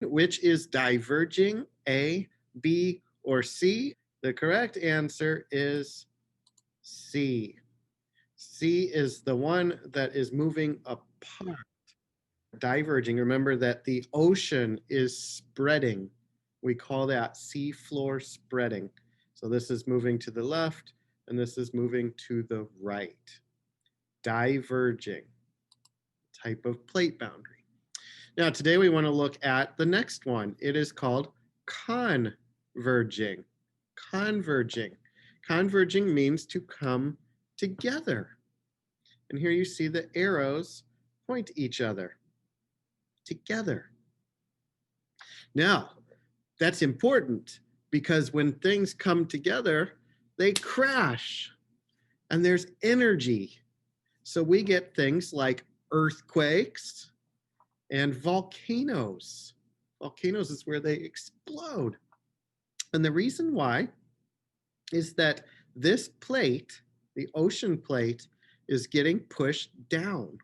Which is diverging, A, B, or C? The correct answer is C. C is the one that is moving apart. Diverging, remember that the ocean is spreading. We call that seafloor spreading. So this is moving to the left and this is moving to the right. Diverging, type of plate boundary. Now today we want to look at the next one. It is called converging. Converging. Converging means to come together. And here you see the arrows point each other together. Now, that's important because when things come together, they crash and there's energy. So we get things like earthquakes and volcanoes. Volcanoes is where they explode. And the reason why is that this plate, the ocean plate, is getting pushed down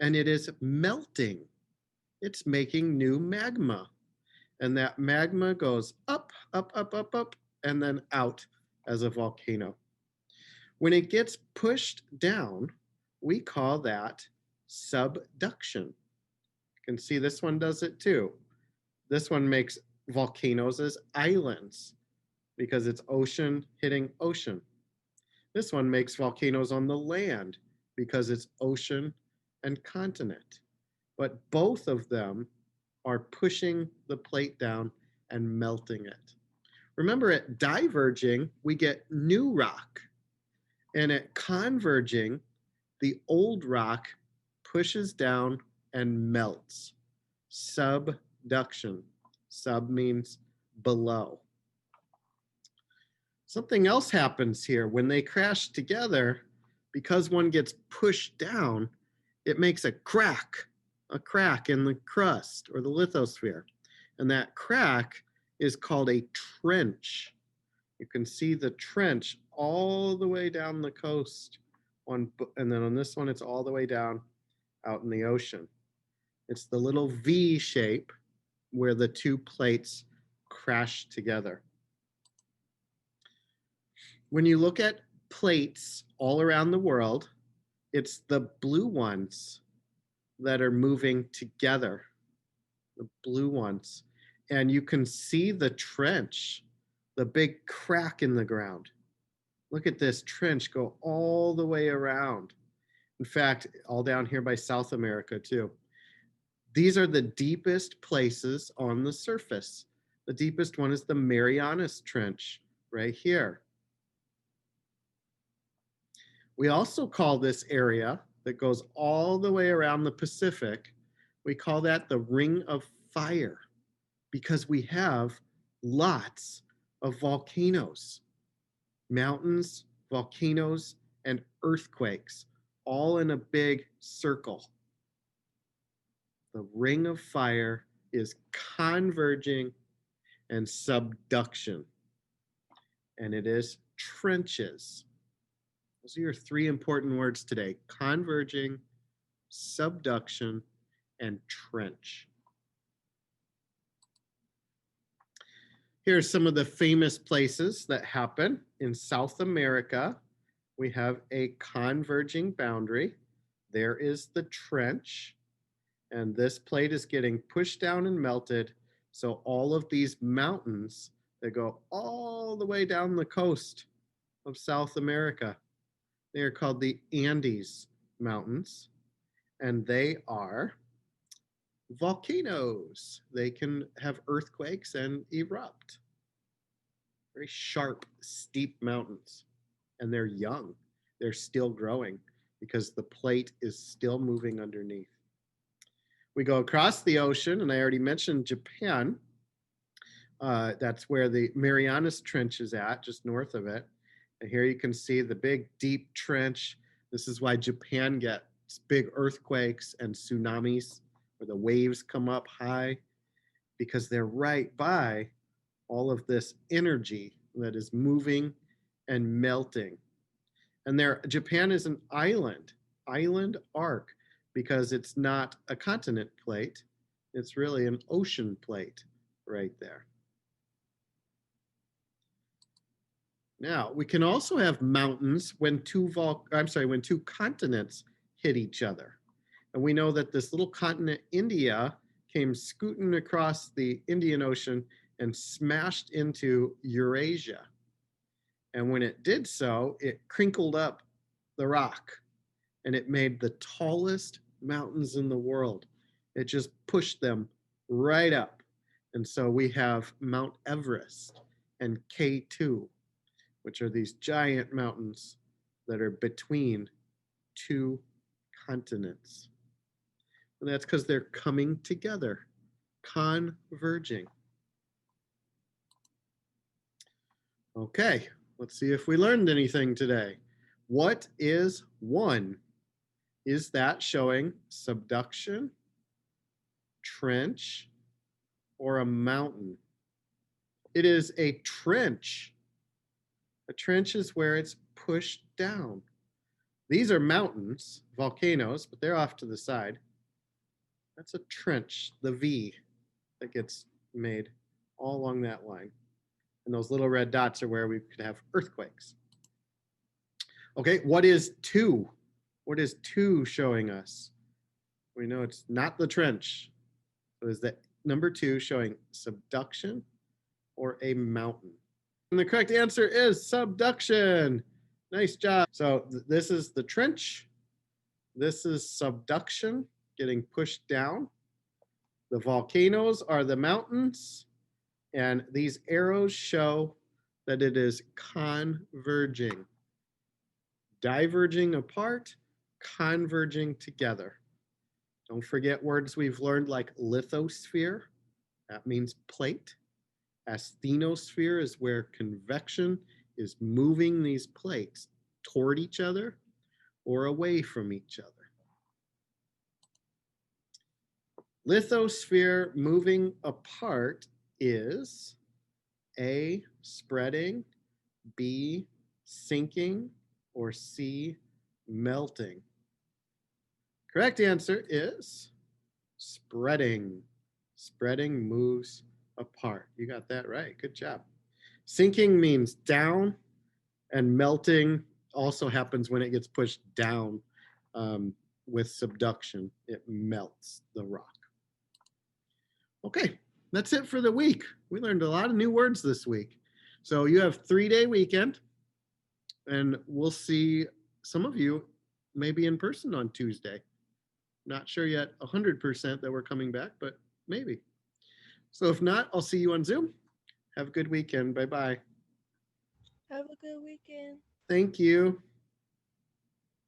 and it is melting. It's making new magma. And that magma goes up, up, up, up, up, and then out as a volcano. When it gets pushed down, we call that subduction. You can see this one does it too. This one makes volcanoes as islands because it's ocean hitting ocean. This one makes volcanoes on the land because it's ocean and continent. But both of them are pushing the plate down and melting it. Remember, at diverging, we get new rock. And at converging, the old rock pushes down and melts. Subduction. Sub means below. Something else happens here. When they crash together, because one gets pushed down, it makes a crack in the crust or the lithosphere. And that crack is called a trench. You can see the trench all the way down the coast and then on this one, it's all the way down out in the ocean. It's the little V shape where the two plates crash together. When you look at plates all around the world, it's the blue ones that are moving together, the blue ones. And you can see the trench, the big crack in the ground. Look at this trench go all the way around. In fact, all down here by South America too. These are the deepest places on the surface. The deepest one is the Marianas Trench right here. We also call this area that goes all the way around the Pacific, we call that the Ring of Fire because we have lots of volcanoes, mountains, volcanoes, and earthquakes, all in a big circle. The Ring of Fire is converging and subduction, and it is trenches. Those are your three important words today: converging, subduction, and trench. Here are some of the famous places that happen. In South America, we have a converging boundary. There is the trench, and this plate is getting pushed down and melted. So all of these mountains that go all the way down the coast of South America, they are called the Andes Mountains, and they are volcanoes. They can have earthquakes and erupt. Very sharp, steep mountains, and they're young. They're still growing because the plate is still moving underneath. We go across the ocean, and I already mentioned Japan. That's where the Marianas Trench is at, just north of it. And here you can see the big, deep trench. This is why Japan gets big earthquakes and tsunamis, where the waves come up high, because they're right by all of this energy that is moving and melting. And Japan is an island arc, because it's not a continent plate, It's really an ocean plate right there. Now, we can also have mountains when when two continents hit each other. And we know that this little continent, India, came scooting across the Indian Ocean and smashed into Eurasia. And when it did so, it crinkled up the rock and it made the tallest mountains in the world. It just pushed them right up. And so we have Mount Everest and K2, which are these giant mountains that are between two continents. And that's because they're coming together, converging. Okay, let's see if we learned anything today. What is one? Is that showing subduction, trench, or a mountain? It is a trench. A trench is where it's pushed down. These are mountains, volcanoes, but they're off to the side. That's a trench, the V that gets made all along that line. And those little red dots are where we could have earthquakes. Okay, what is two? What is two showing us? We know it's not the trench. So is that number two showing subduction or a mountain? And the correct answer is subduction. Nice job. So this is the trench. This is subduction, getting pushed down. The volcanoes are the mountains. And these arrows show that it is converging. Diverging apart, converging together. Don't forget words we've learned like lithosphere. That means plate. Asthenosphere is where convection is moving these plates toward each other or away from each other. Lithosphere moving apart is A, spreading, B, sinking, or C, melting. Correct answer is spreading. Spreading moves apart. You got that right. Good job. Sinking means down, and melting also happens when it gets pushed down with subduction. It melts the rock. Okay, that's it for the week. We learned a lot of new words this week. So you have 3-day weekend, and we'll see some of you maybe in person on Tuesday. Not sure yet 100% that we're coming back, but maybe. So if not, I'll see you on Zoom. Have a good weekend. Bye-bye. Have a good weekend. Thank you.